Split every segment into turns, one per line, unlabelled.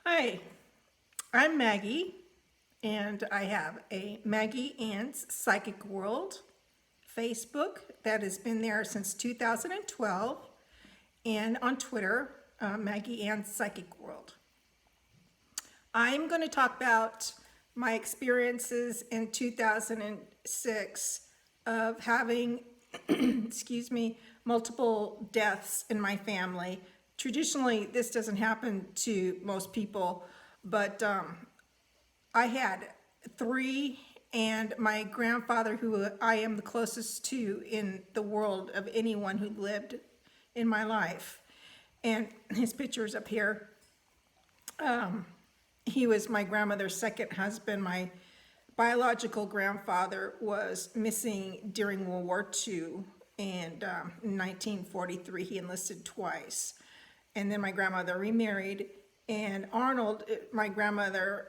Hi, I'm Maggie, and I have a Maggie Ann's Psychic World Facebook that has been there since 2012, and on Twitter, Maggie Ann's Psychic World. I'm going to talk about my experiences in 2006 of having, excuse me, multiple deaths in my family. Traditionally, this doesn't happen to most people, but I had three, and my grandfather, who I am the closest to in the world of anyone who lived in my life, and his picture's up here. He was my grandmother's second husband. My biological grandfather was missing during World War II, and in 1943 he enlisted twice. And then my grandmother remarried, and Arnold, my grandmother,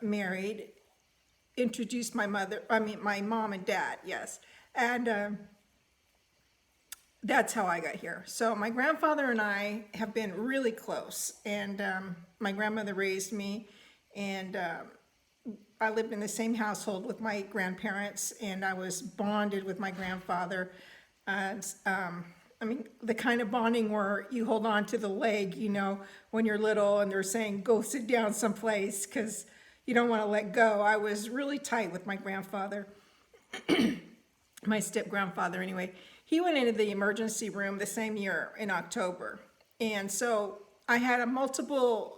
married, introduced my mom and dad, yes. And that's how I got here. So my grandfather and I have been really close, and my grandmother raised me, and I lived in the same household with my grandparents, and I was bonded with my grandfather. And the kind of bonding where you hold on to the leg, when you're little and they're saying, go sit down someplace because you don't want to let go. I was really tight with my grandfather, my step-grandfather anyway. He went into the emergency room the same year in October. And so I had multiple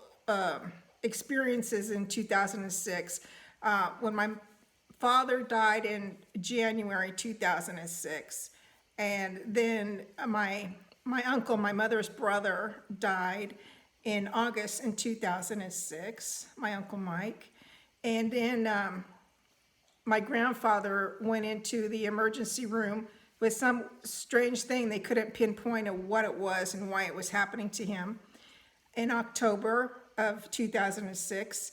experiences in 2006. When my father died in January 2006, and then my uncle, my mother's brother, died in August in 2006, my Uncle Mike. And then my grandfather went into the emergency room with some strange thing. They couldn't pinpoint what it was and why it was happening to him in October of 2006.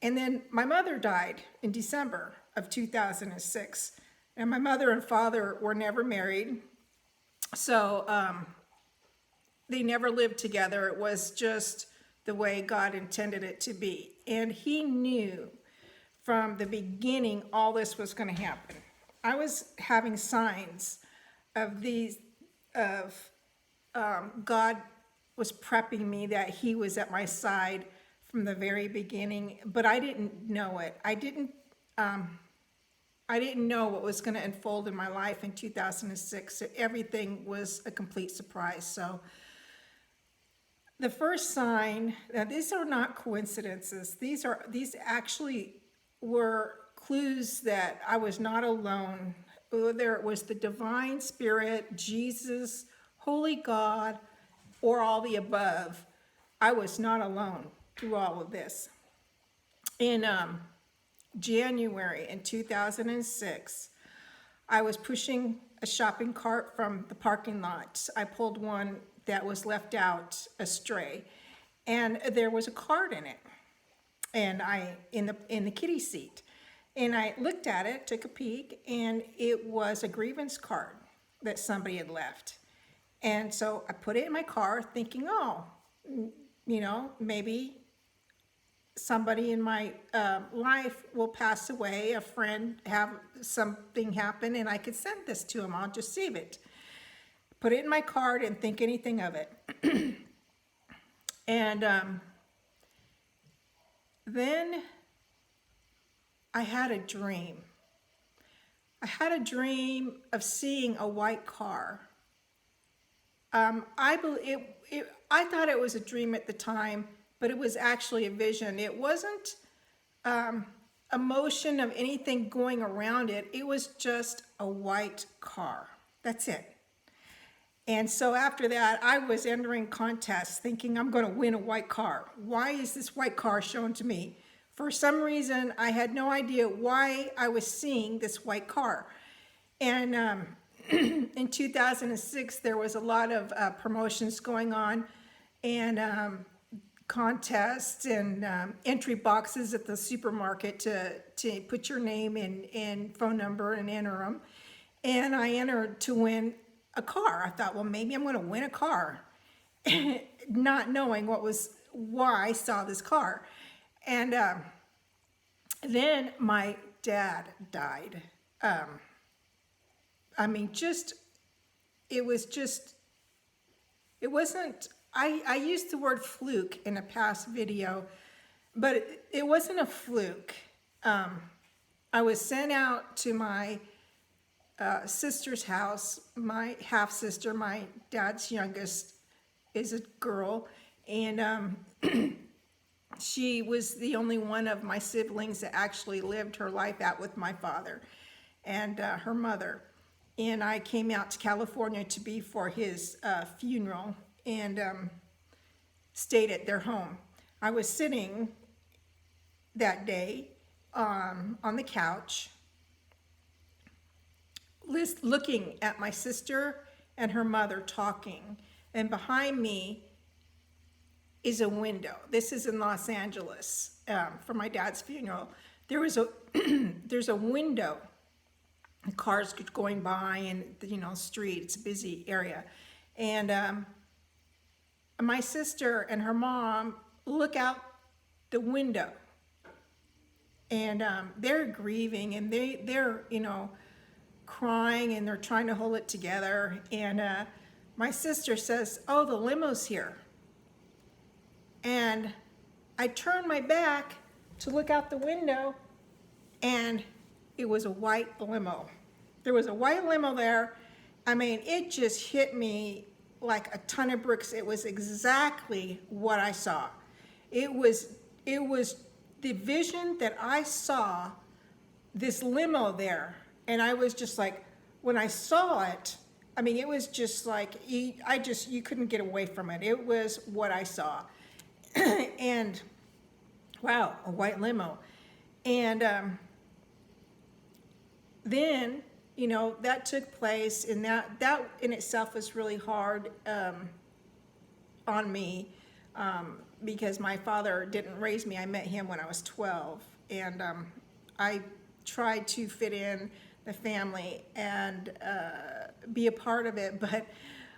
And then my mother died in December of 2006. And my mother and father were never married. So they never lived together. It was just the way God intended it to be. And he knew from the beginning all this was going to happen. I was having signs of God was prepping me, that he was at my side from the very beginning, but I didn't know it. I didn't know what was going to unfold in my life in 2006. Everything was a complete surprise. So the first sign, now these are not coincidences. These actually were clues that I was not alone. Whether it was the divine spirit, Jesus, holy God, or all the above, I was not alone through all of this. In January in 2006, I was pushing a shopping cart from the parking lot. I pulled one that was left out astray, and there was a card in it, and in the kiddie seat. And I looked at it, took a peek, and it was a grievance card that somebody had left. And so I put it in my car thinking, maybe somebody in my life will pass away, a friend have something happen, and I could send this to him. I'll just save it. Put it in my car, didn't think anything of it. And then I had a dream. I had a dream of seeing a white car. I thought it was a dream at the time, but it was actually a vision. It wasn't a motion of anything going around it. It was just a white car. That's it. And so after that, I was entering contests thinking I'm going to win a white car. Why is this white car shown to me? For some reason, I had no idea why I was seeing this white car. And in 2006, there was a lot of promotions going on, and contests and entry boxes at the supermarket to put your name and phone number and enter them. And I entered to win a car. I thought, well, maybe I'm going to win a car. Not knowing what was why I saw this car. And then my dad died. I mean, it was just, it wasn't, I used the word fluke in a past video, but it wasn't a fluke. I was sent out to my sister's house. My half-sister, my dad's youngest, is a girl, and she was the only one of my siblings that actually lived her life out with my father and her mother. And I came out to California to be for his funeral and stayed at their home. I was sitting that day on the couch, looking at my sister and her mother talking, and behind me is a window. This is in Los Angeles for my dad's funeral. There was a there's a window, cars going by, and street. It's a busy area, and my sister and her mom look out the window, and they're grieving, and they're crying, and they're trying to hold it together. And my sister says, "Oh, the limo's here." And I turned my back to look out the window, and it was a white limo. There was a white limo there. I mean, it just hit me like a ton of bricks. It was exactly what I saw. It was the vision that I saw, this limo there. And I was just like, when I saw it, I mean, it was just like, you couldn't get away from it. It was what I saw. And wow, a white limo. And then, that took place, and that in itself was really hard on me because my father didn't raise me. I met him when I was 12, and I tried to fit in the family and be a part of it, but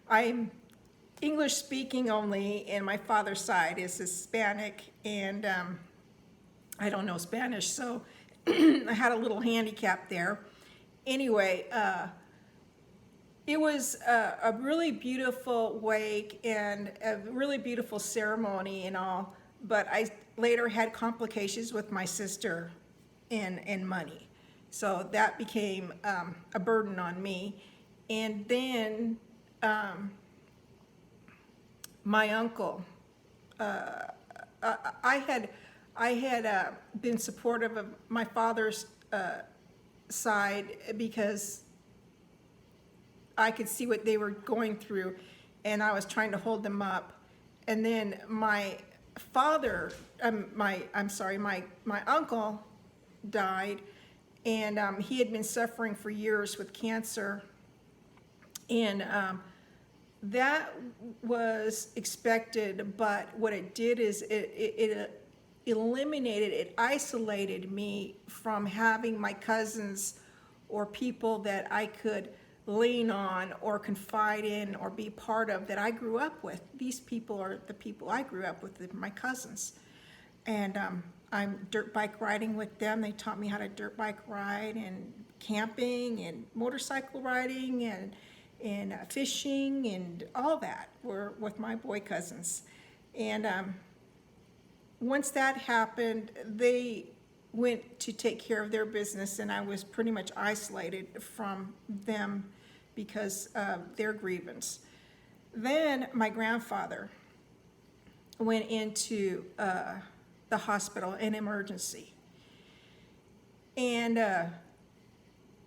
I'm English speaking only, and my father's side is Hispanic, and I don't know Spanish, so I had a little handicap there. Anyway, it was a really beautiful wake and a really beautiful ceremony and all, but I later had complications with my sister and money. So that became a burden on me. And then my uncle, I had been supportive of my father's side because I could see what they were going through, and I was trying to hold them up. And then my father, my uncle died, and he had been suffering for years with cancer, and that was expected, but what it did is it eliminated, it isolated me from having my cousins or people that I could lean on or confide in or be part of that I grew up with. These people are the people I grew up with, my cousins. And I'm dirt bike riding with them. They taught me how to dirt bike ride, and camping and motorcycle riding and fishing and all that were with my boy cousins. And once that happened, they went to take care of their business, and I was pretty much isolated from them because of their grievance. Then my grandfather went into the hospital in emergency. And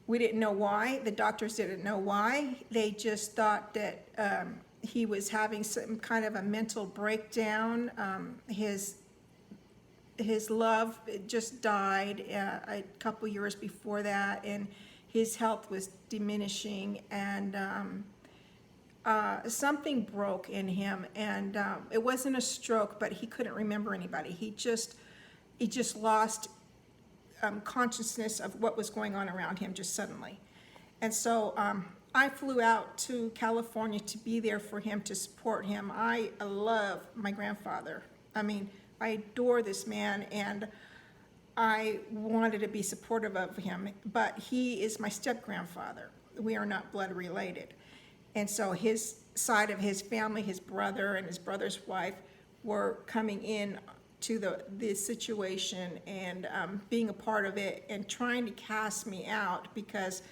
we didn't know why. The doctors didn't know why. They just thought that he was having some kind of a mental breakdown. His love just died a couple years before that, and his health was diminishing, and something broke in him, and it wasn't a stroke, but he couldn't remember anybody. He just lost consciousness of what was going on around him just suddenly. And so I flew out to California to be there for him, to support him. I love my grandfather, I mean, I adore this man, and I wanted to be supportive of him, but he is my step-grandfather. We are not blood related. And so his side of his family, his brother and his brother's wife, were coming in to the situation and being a part of it and trying to cast me out because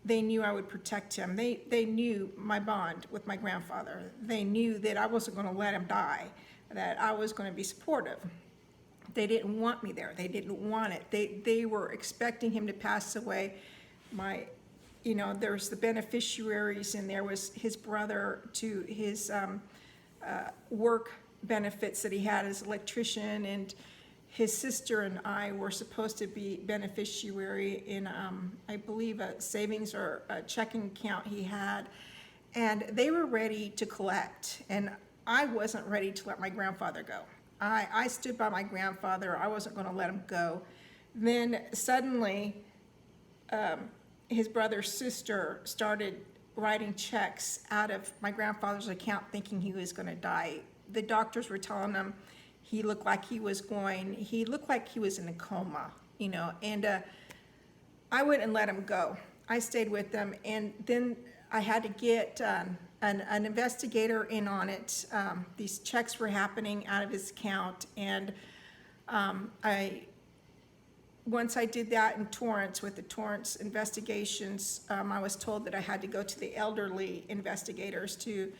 they knew I would protect him. They knew my bond with my grandfather. They knew that I wasn't going to let him die, that I was going to be supportive. They didn't want me there. They didn't want it. They were expecting him to pass away. There's the beneficiaries, and there was his brother to his work benefits that he had as electrician, and his sister and I were supposed to be beneficiary in, I believe, a savings or a checking account he had, and they were ready to collect, and I wasn't ready to let my grandfather go. I stood by my grandfather. I wasn't going to let him go. Then suddenly, his brother's sister started writing checks out of my grandfather's account thinking he was going to die. The doctors were telling him he looked like he was in a coma, and I wouldn't let him go. I stayed with them, and then I had to get an investigator in on it. These checks were happening out of his account, and once I did that in Torrance with the Torrance investigations, I was told that I had to go to the elderly investigators to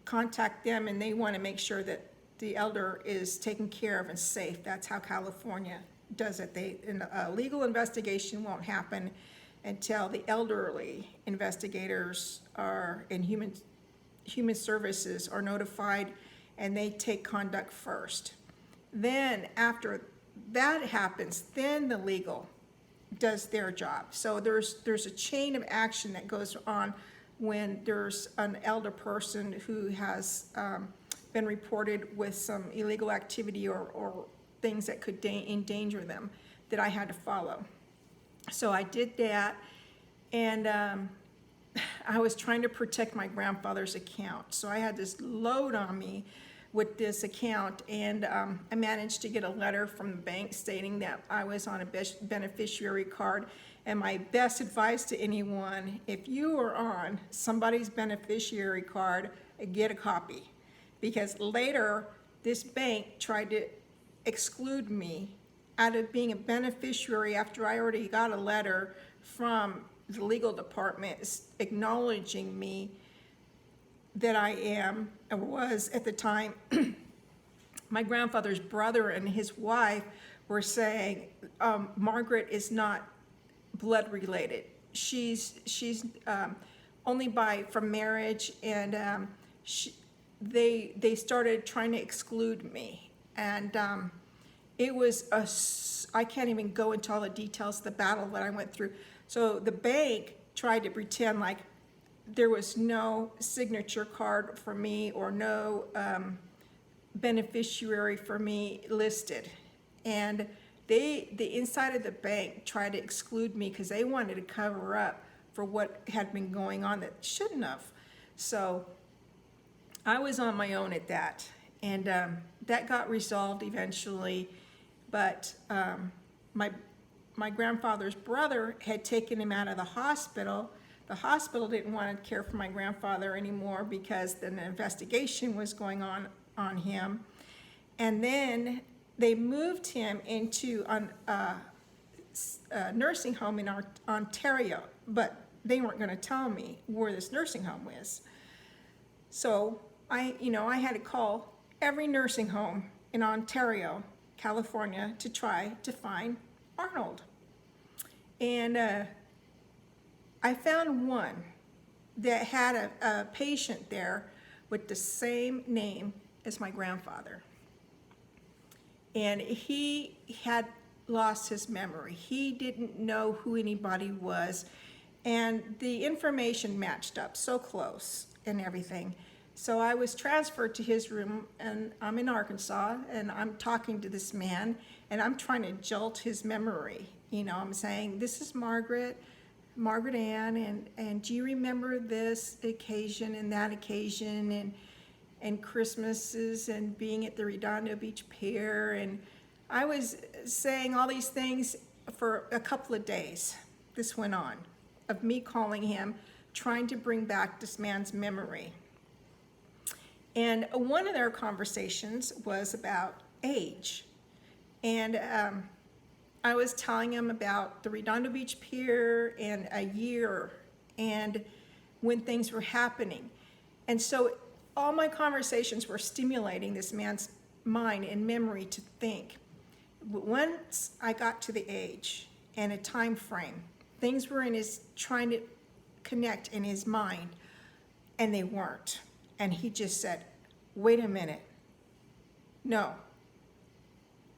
contact them, and they want to make sure that the elder is taken care of and safe. That's how California does it. A legal investigation won't happen until the elderly investigators are in human services are notified, and they take conduct first. Then after that happens, then the legal does their job. So there's a chain of action that goes on when there's an elder person who has been reported with some illegal activity or things that could endanger them that I had to follow. So I did that, and I was trying to protect my grandfather's account. So I had this load on me with this account, and I managed to get a letter from the bank stating that I was on a beneficiary card. And my best advice to anyone, if you are on somebody's beneficiary card, get a copy. Because later, this bank tried to exclude me out of being a beneficiary after I already got a letter from the legal department acknowledging me that I am, or was at the time, my grandfather's brother and his wife were saying, Margaret is not blood related. She's only from marriage, and they started trying to exclude me. And it was I can't even go into all the details of the battle that I went through. So the bank tried to pretend like there was no signature card for me or no beneficiary for me listed. And the inside of the bank tried to exclude me because they wanted to cover up for what had been going on that shouldn't have. So I was on my own at that. And that got resolved eventually. But my grandfather's brother had taken him out of the hospital. The hospital didn't want to care for my grandfather anymore because an investigation was going on him. And then they moved him into a nursing home in Ontario, but they weren't going to tell me where this nursing home was. So I had to call every nursing home in Ontario, California, to try to find Arnold. And I found one that had a patient there with the same name as my grandfather. And he had lost his memory. He didn't know who anybody was. And the information matched up so close and everything. So I was transferred to his room, and I'm in Arkansas, and I'm talking to this man, and I'm trying to jolt his memory. I'm saying, this is Margaret Ann, and do you remember this occasion and that occasion? and Christmases and being at the Redondo Beach Pier. And I was saying all these things for a couple of days. This went on, of me calling him, trying to bring back this man's memory. And one of their conversations was about age. And I was telling him about the Redondo Beach Pier and a year and when things were happening. And so all my conversations were stimulating this man's mind and memory to think. But once I got to the age and a time frame, things were in his, trying to connect in his mind, and they weren't. And he just said, wait a minute, no.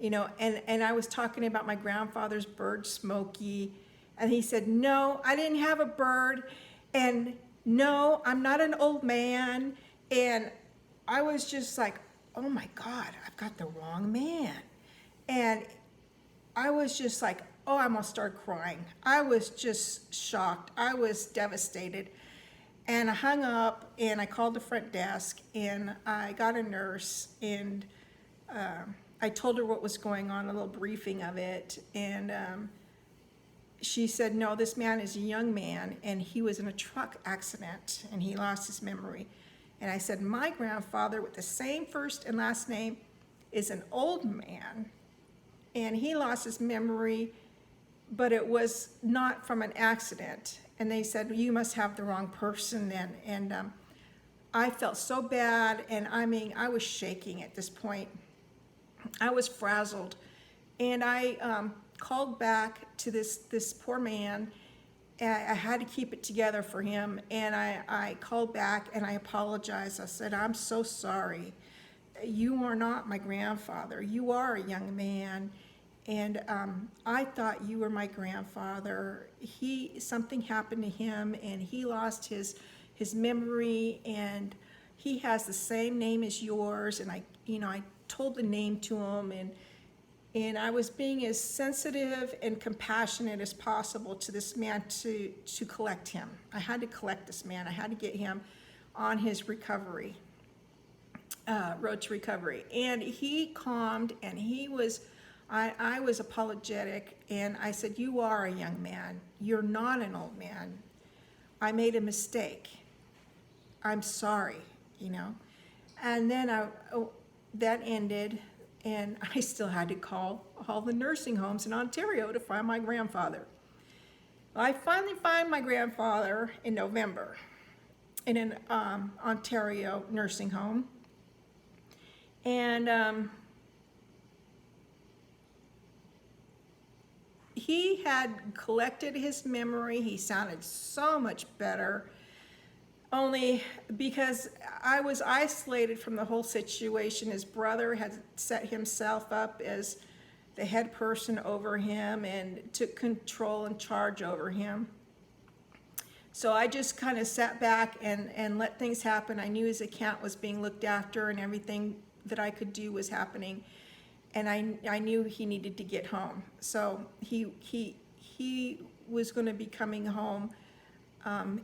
And I was talking about my grandfather's bird, Smokey, and he said, no, I didn't have a bird, and no, I'm not an old man. And I was just like, oh my God, I've got the wrong man. And I was just like, oh, I almost started crying. I was just shocked. I was devastated. And I hung up and I called the front desk and I got a nurse and I told her what was going on, a little briefing of it. And she said, no, this man is a young man and he was in a truck accident and he lost his memory. And I said, my grandfather with the same first and last name is an old man and he lost his memory, but it was not from an accident. And they said, you must have the wrong person then. And I felt so bad, and I mean, I was shaking at this point. I was frazzled. And I called back to this poor man. I had to keep it together for him. And I called back and I apologized. I said, I'm so sorry. You are not my grandfather. You are a young man. And I thought you were my grandfather. Something happened to him and he lost his memory, and he has the same name as yours. And I told the name to him, and I was being as sensitive and compassionate as possible to this man to collect him. I had to collect this man. I had to get him on his recovery, road to recovery. And he calmed, and I was apologetic, and I said, you are a young man. You're not an old man. I made a mistake. I'm sorry, And then that ended, and I still had to call all the nursing homes in Ontario to find my grandfather. I finally found my grandfather in November in an Ontario nursing home. And he had collected his memory. He sounded so much better, only because I was isolated from the whole situation. His brother had set himself up as the head person over him and took control and charge over him. So I just kind of sat back and let things happen. I knew his account was being looked after and everything that I could do was happening. And I knew he needed to get home. So he was going to be coming home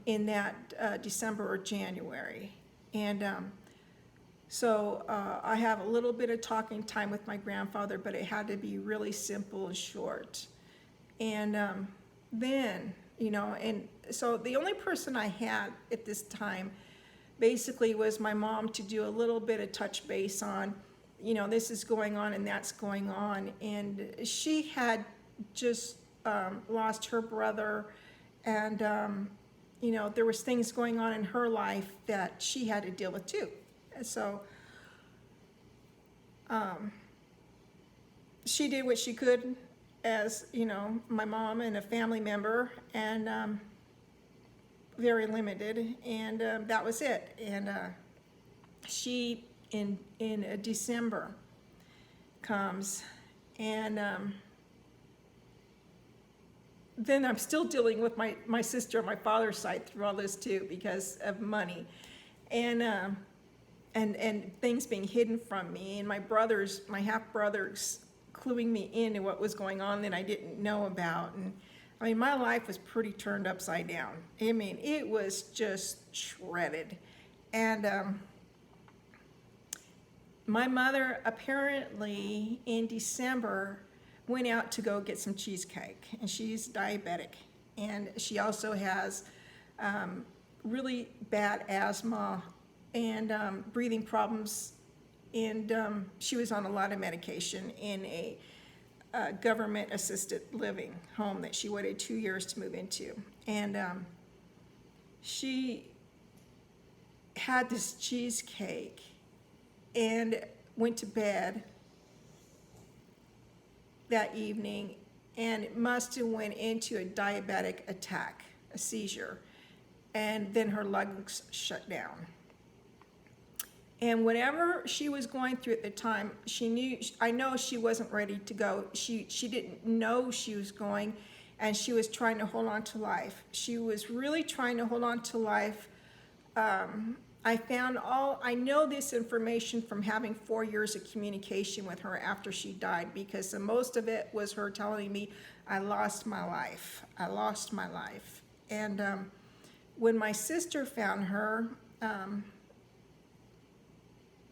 in that December or January. And so I have a little bit of talking time with my grandfather, but it had to be really simple and short. And then, and so the only person I had at this time basically was my mom to do a little bit of touch base on, this is going on and that's going on. And she had just lost her brother, and there was things going on in her life that she had to deal with too. So she did what she could as, my mom and a family member, and very limited, and that was it. And she in December comes, and then I'm still dealing with my sister on my father's side through all this too, because of money, and things being hidden from me, and my half brothers cluing me into what was going on that I didn't know about. And I mean, my life was pretty turned upside down. I mean, it was just shredded. And My mother apparently in December went out to go get some cheesecake, and she's diabetic, and she also has really bad asthma and breathing problems, and she was on a lot of medication in a government assisted living home that she waited 2 years to move into. And she had this cheesecake and went to bed that evening, and it must have went into a diabetic attack, a seizure, and then her lungs shut down. And whatever she was going through at the time, she knew, I know she wasn't ready to go. She didn't know she was going, and she was trying to hold on to life. She was really trying to hold on to life. I know this information from having 4 years of communication with her after she died, because the most of it was her telling me, I lost my life. I lost my life. And when my sister found her,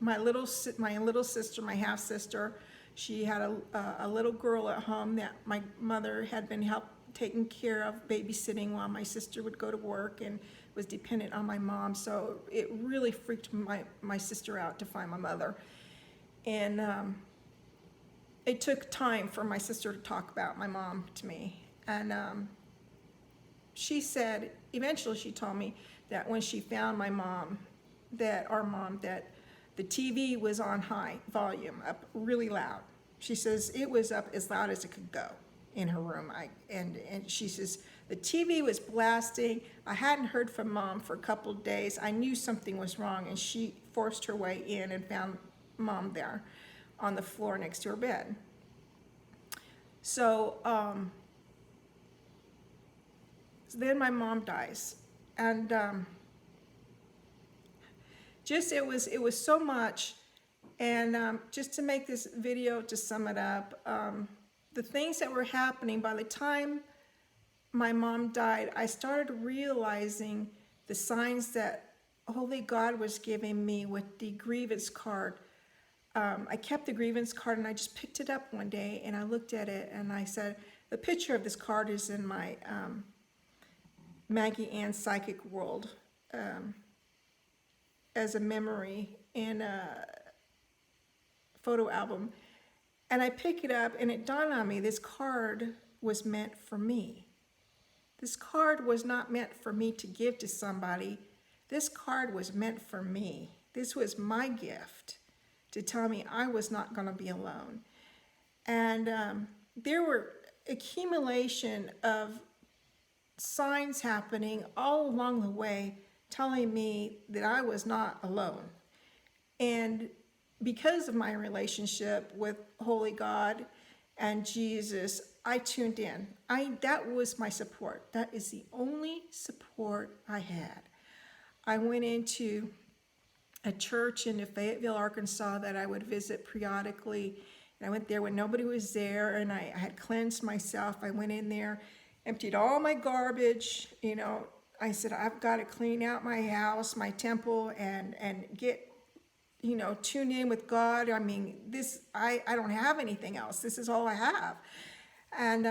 my little sister, my half sister, she had a little girl at home that my mother had been taking care of, babysitting while my sister would go to work, and was dependent on my mom. So it really freaked my sister out to find my mother. And it took time for my sister to talk about my mom to me. And she said, eventually she told me that when she found my mom, that the TV was on high volume, up really loud. She says it was up as loud as it could go in her room. And she says the TV was blasting. I hadn't heard from Mom for a couple of days. I knew something was wrong, and she forced her way in and found Mom there on the floor next to her bed. So then my mom dies, and it was so much. And just to make this video, to sum it up, the things that were happening, by the time my mom died, I started realizing the signs that Holy God was giving me with the grievance card. I kept the grievance card, and I just picked it up one day, and I looked at it, and I said, the picture of this card is in my Maggie Ann's Psychic World as a memory in a photo album. And I pick it up, and it dawned on me, this card was meant for me. This card was not meant for me to give to somebody. This card was meant for me. This was my gift to tell me I was not going to be alone. And there were accumulation of signs happening all along the way telling me that I was not alone. And because of my relationship with Holy God and Jesus, I tuned in. That was my support. That is the only support I had. I went into a church in Fayetteville, Arkansas that I would visit periodically. And I went there when nobody was there, and I had cleansed myself. I went in there, emptied all my garbage. I said, I've got to clean out my house, my temple, and get, tune in with God. I mean, I don't have anything else. This is all I have. And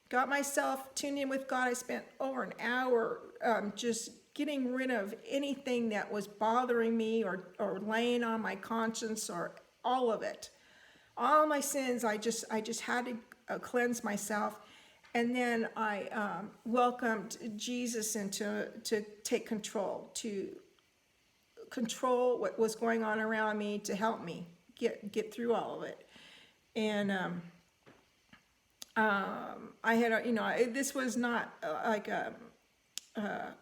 got myself tuned in with God. I spent over an hour just getting rid of anything that was bothering me or laying on my conscience, or all of it. All my sins, I just had to cleanse myself. And then I welcomed Jesus in to take control, to control what was going on around me, to help me get through all of it. And I had, this was not like a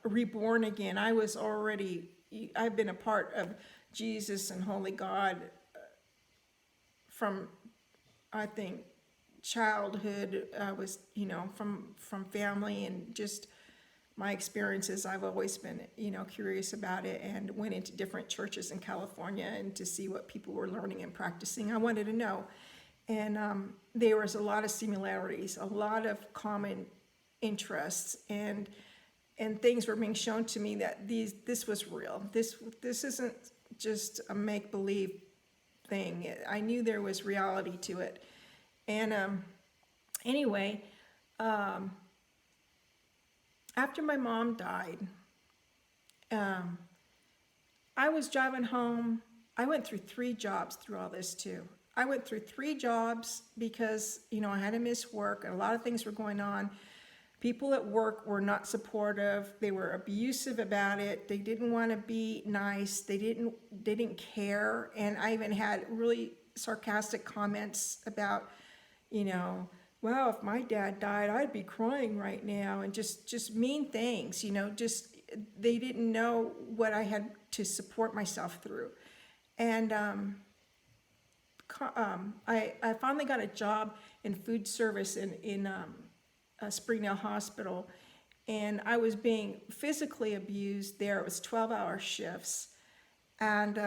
reborn again. I've been a part of Jesus and Holy God from, I think, childhood. I was, from family and just my experiences. I've always been, curious about it, and went into different churches in California and to see what people were learning and practicing. I wanted to know. And there was a lot of similarities, a lot of common interests, and things were being shown to me that this was real. This isn't just a make-believe thing. I knew there was reality to it. And anyway, after my mom died, I was driving home. I went through 3 jobs through all this too. I went through 3 jobs because, I had to miss work and a lot of things were going on. People at work were not supportive. They were abusive about it. They didn't want to be nice. They didn't care. And I even had really sarcastic comments about, wow, if my dad died, I'd be crying right now, and just mean things, just they didn't know what I had to support myself through. And I finally got a job in food service in Springdale Hospital, and I was being physically abused there. It was 12-hour shifts, and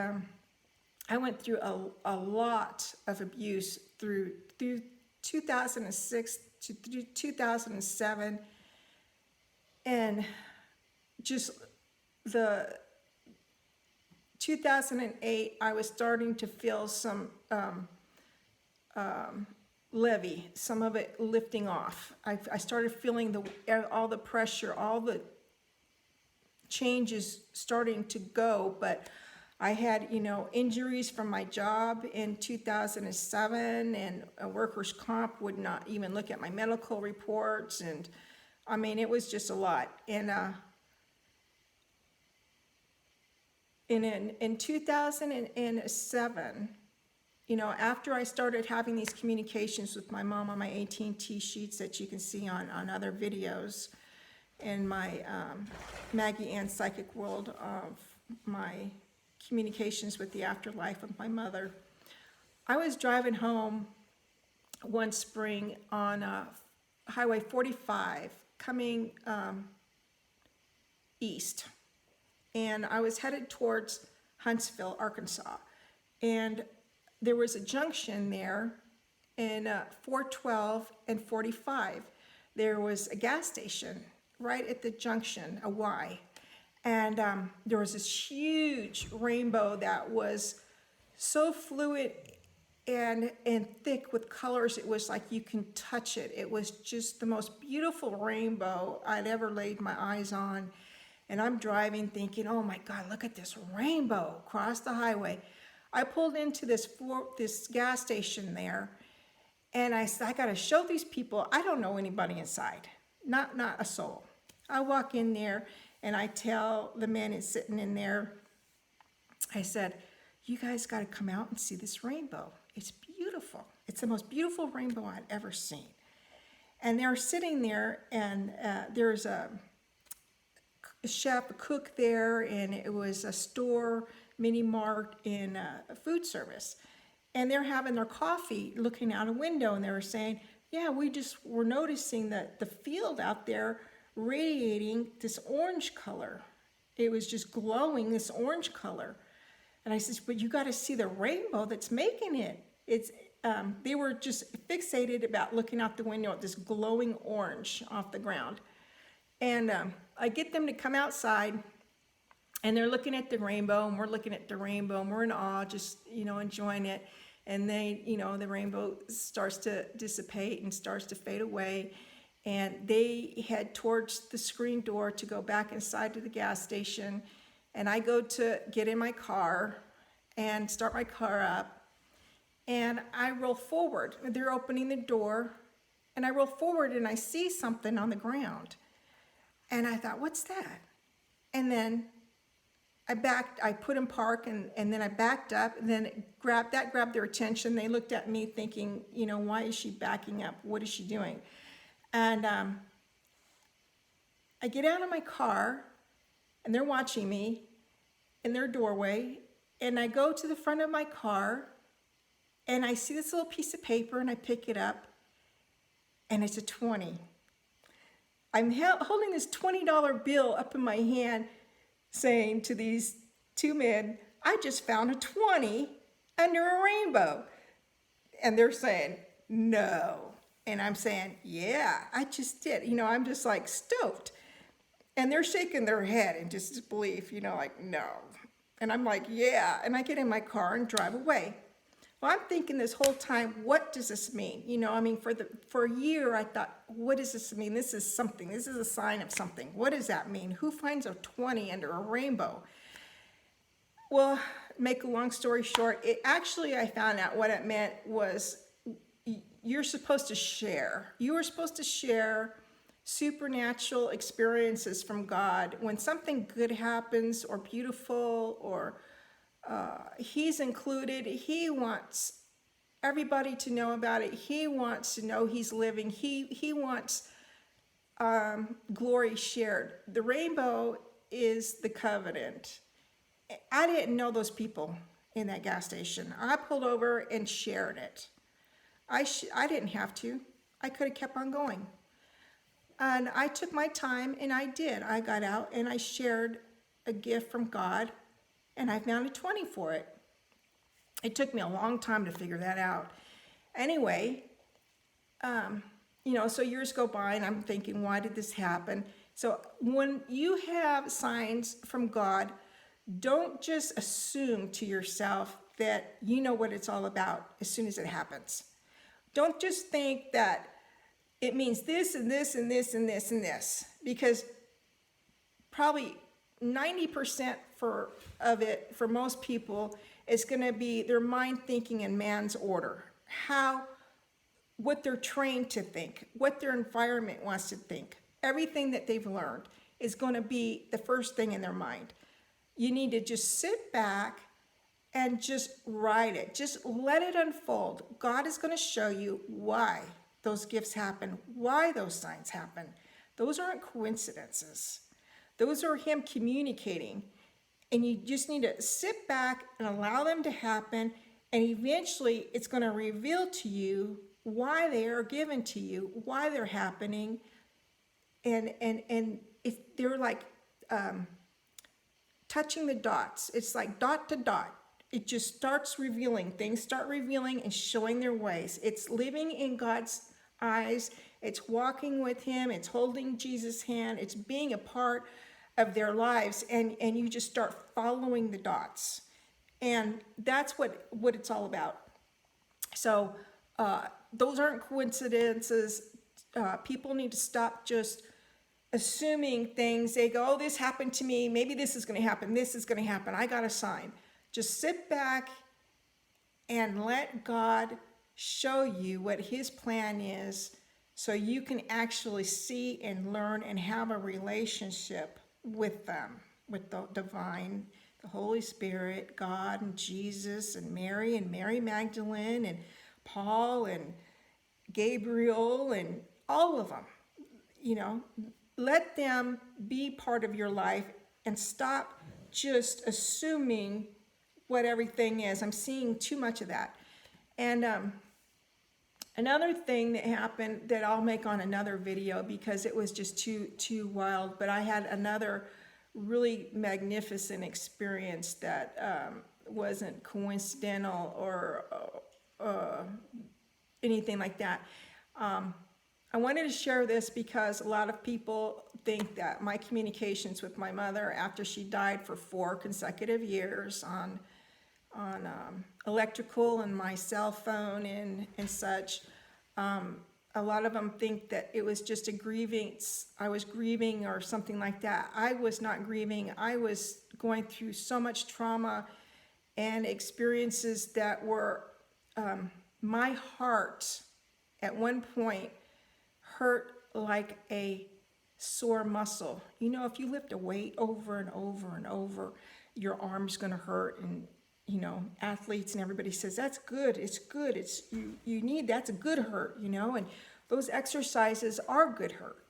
I went through a lot of abuse through 2006 to 2007, and just the 2008, I was starting to feel some levy, some of it lifting off. I started feeling all the pressure, all the changes starting to go, but I had, injuries from my job in 2007, and a workers' comp would not even look at my medical reports, and I mean, it was just a lot. And in 2007, after I started having these communications with my mom on my AT&T sheets that you can see on other videos, and my Maggie Ann's Psychic World of my communications with the afterlife of my mother, I was driving home one spring on Highway 45 coming east, and I was headed towards Huntsville, Arkansas, and there was a junction there in 412 and 45. There was a gas station right at the junction, a Y, and there was this huge rainbow that was so fluid and thick with colors. It was like you can touch it. It was just the most beautiful rainbow I'd ever laid my eyes on. And I'm driving thinking, oh my God, look at this rainbow across the highway. I pulled into this gas station there, and I said, I gotta show these people, I don't know anybody inside, not a soul. I walk in there and I tell the man who's sitting in there, I said, you guys gotta come out and see this rainbow. It's beautiful. It's the most beautiful rainbow I'd ever seen. And they're sitting there, and there's a chef, a cook there, and it was a store, mini mart in food service. And they're having their coffee looking out a window, and they were saying, yeah, we just were noticing that the field out there radiating this orange color. It was just glowing this orange color. And I said, but you got to see the rainbow that's making it. They were just fixated about looking out the window at this glowing orange off the ground. And I get them to come outside, and they're looking at the rainbow, and we're looking at the rainbow, and we're in awe, just, enjoying it. And they, the rainbow starts to dissipate and starts to fade away. And they head towards the screen door to go back inside to the gas station. And I go to get in my car and start my car up. And I roll forward. They're opening the door. And I roll forward, and I see something on the ground. And I thought, what's that? And then I put in park, and then I backed up, and then grabbed their attention. They looked at me thinking, why is she backing up? What is she doing? And I get out of my car, and they're watching me in their doorway, and I go to the front of my car, and I see this little piece of paper, and I pick it up, and it's a 20. I'm holding this $20 bill up in my hand, saying to these 2 men, I just found a 20 under a rainbow. And they're saying, no. And I'm saying, yeah, I just did. I'm just like stoked. And they're shaking their head in disbelief, like, no. And I'm like, yeah. And I get in my car and drive away. Well, I'm thinking this whole time, what does this mean? You know, I mean, for a year, I thought, what does this mean? This is something. This is a sign of something. What does that mean? Who finds a 20 under a rainbow? Well, make a long story short, I found out what it meant was you're supposed to share. You are supposed to share supernatural experiences from God. When something good happens or beautiful or he's included, he wants everybody to know about it. He wants to know he's living. He wants glory shared. The rainbow is the covenant. I didn't know those people in that gas station. I pulled over and shared it. I didn't have to. I could have kept on going. And I took my time, and I did. I got out and I shared a gift from God, and I found a 20 for it. It took me a long time to figure that out. Anyway, so years go by, and I'm thinking, why did this happen? So when you have signs from God, don't just assume to yourself that you know what it's all about as soon as it happens. Don't just think that it means this and this and this and this and this, because probably 90% of it for most people is going to be their mind thinking in man's order. What they're trained to think, what their environment wants to think. Everything that they've learned is going to be the first thing in their mind. You need to just sit back and just ride it. Just let it unfold. God is going to show you why those gifts happen, why those signs happen. Those aren't coincidences. Those are him communicating. And you just need to sit back and allow them to happen. And eventually it's going to reveal to you why they are given to you, why they're happening. And if they're like touching the dots. It's like dot to dot. It just starts revealing. Things start revealing and showing their ways. It's living in God's eyes. It's walking with him. It's holding Jesus' hand. It's being a part of their lives. And you just start following the dots. And that's what it's all about. So those aren't coincidences. People need to stop just assuming things. They go, oh, this happened to me. Maybe this is going to happen. This is going to happen. I got a sign. Just sit back and let God show you what his plan is so you can actually see and learn and have a relationship with them, with the divine, the Holy Spirit, God and Jesus and Mary Magdalene and Paul and Gabriel and all of them. Let them be part of your life and stop just assuming what everything is. I'm seeing too much of that. And another thing that happened that I'll make on another video because it was just too wild, but I had another really magnificent experience that wasn't coincidental or anything like that. I wanted to share this because a lot of people think that my communications with my mother after she died for 4 consecutive years on electrical and my cell phone and such, a lot of them think that it was just I was grieving or something like that. I was not grieving. I was going through so much trauma and experiences that were, my heart at one point hurt like a sore muscle. If you lift a weight over and over and over, your arm's going to hurt. And athletes and everybody says that's good. It's good. You need, that's a good hurt. And those exercises are good hurt.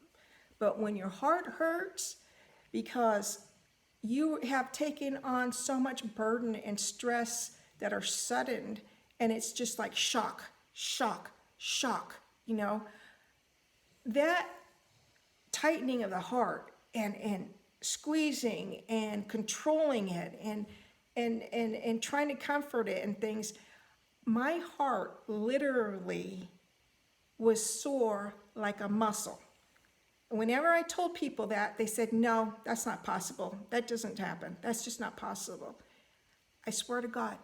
But when your heart hurts because you have taken on so much burden and stress that are sudden, and it's just like shock, that tightening of the heart and squeezing and controlling it and trying to comfort it and things, my heart literally was sore like a muscle. Whenever I told people that, they said, no, that's not possible. That doesn't happen. That's just not possible. I swear to God,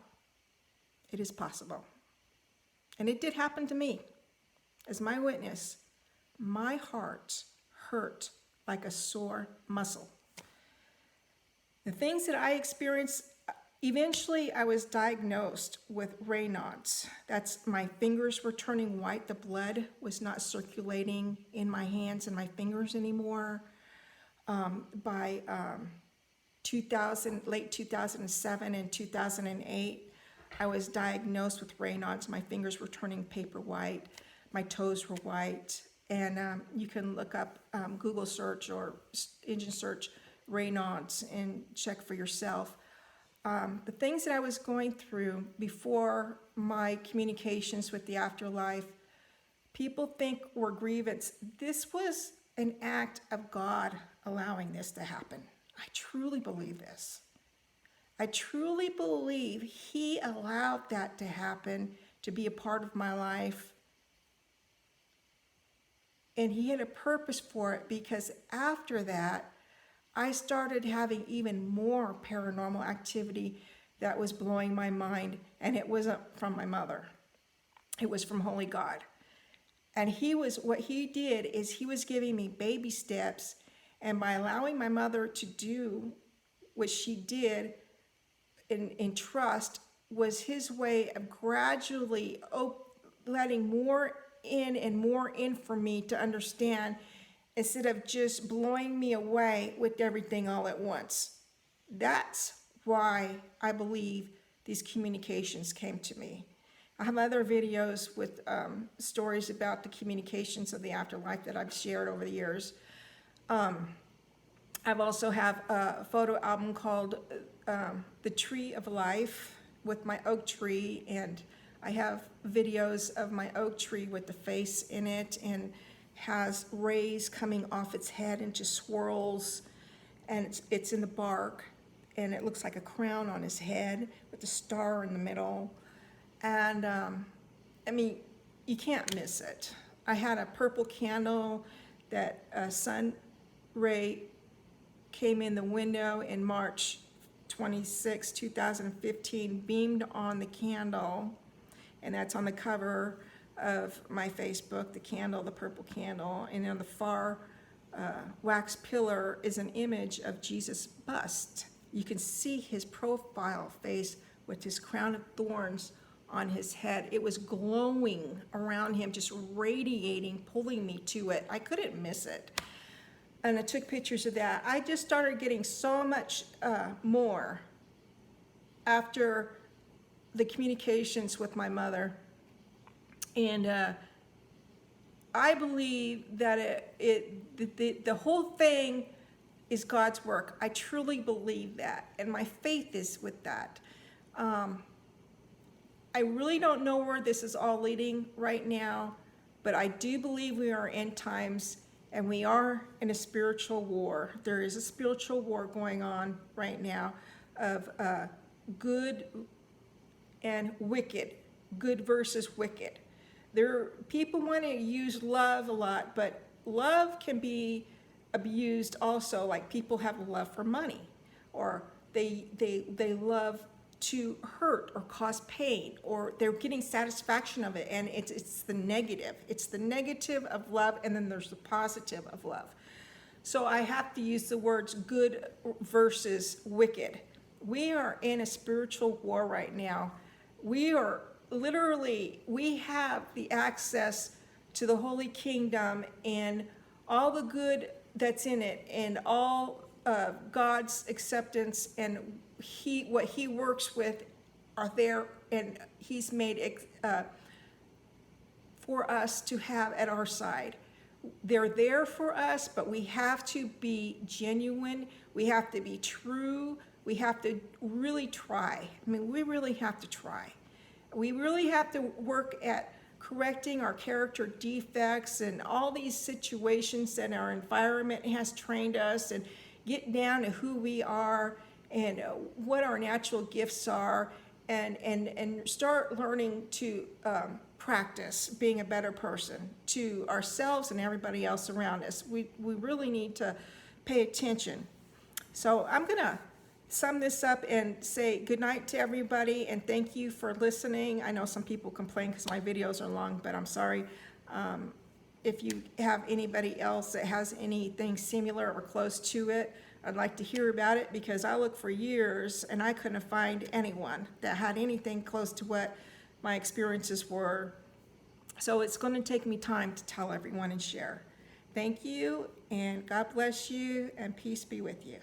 it is possible. And it did happen to me. As my witness, my heart hurt like a sore muscle. The things that I experienced, eventually I was diagnosed with Raynaud's. That's, my fingers were turning white. The blood was not circulating in my hands and my fingers anymore. By 2000, late 2007 and 2008, I was diagnosed with Raynaud's. My fingers were turning paper white. My toes were white. And you can look up, Google search or engine search Raynaud's and check for yourself. The things that I was going through before my communications with the afterlife, people think were grievance. This was an act of God allowing this to happen. I truly believe this. I truly believe He allowed that to happen, to be a part of my life. And He had a purpose for it, because after that, I started having even more paranormal activity that was blowing my mind. And it wasn't from my mother. It was from Holy God. And what He did is He was giving me baby steps. And by allowing my mother to do what she did in trust, was His way of gradually letting more in for me to understand, instead of just blowing me away with everything all at once. That's why I believe these communications came to me. I have other videos with stories about the communications of the afterlife that I've shared over the years. I've also have a photo album called The Tree of Life with my oak tree, and I have videos of my oak tree with the face in it, and has rays coming off its head into swirls, and it's in the bark, and it looks like a crown on his head with a star in the middle. And I mean, you can't miss it. I had a purple candle that a sun ray came in the window in March 26, 2015, beamed on the candle, and that's on the cover of my Facebook, the candle, the purple candle. And on the far wax pillar is an image of Jesus' bust. You can see His profile face with His crown of thorns on His head. It was glowing around Him, just radiating, pulling me to it. I couldn't miss it. And I took pictures of that. I just started getting so much more after the communications with my mother. And I believe that the whole thing is God's work. I truly believe that. And my faith is with that. I really don't know where this is all leading right now, but I do believe we are in times, and we are in a spiritual war. There is a spiritual war going on right now of good and wicked, good versus wicked. People want to use love a lot, but love can be abused also. Like, people have love for money, or they love to hurt or cause pain, or they're getting satisfaction of it, and it's the negative. It's the negative of love, and then there's the positive of love. So I have to use the words good versus wicked. We are in a spiritual war right now. We have the access to the Holy Kingdom and all the good that's in it, and all God's acceptance and what He works with are there, and He's made it for us to have at our side. They're there for us, but we have to be genuine. We have to be true. We have to really try. I mean, we really have to try. We really have to work at correcting our character defects and all these situations that our environment has trained us, and get down to who we are and what our natural gifts are, and start learning to practice being a better person to ourselves and everybody else around us. We really need to pay attention. So I'm gonna sum this up and say good night to everybody, and thank you for listening. I know some people complain because my videos are long, but I'm sorry. If you have anybody else that has anything similar or close to it, I'd like to hear about it, because I looked for years and I couldn't find anyone that had anything close to what my experiences were. So it's going to take me time to tell everyone and share. Thank you, and God bless you, and peace be with you.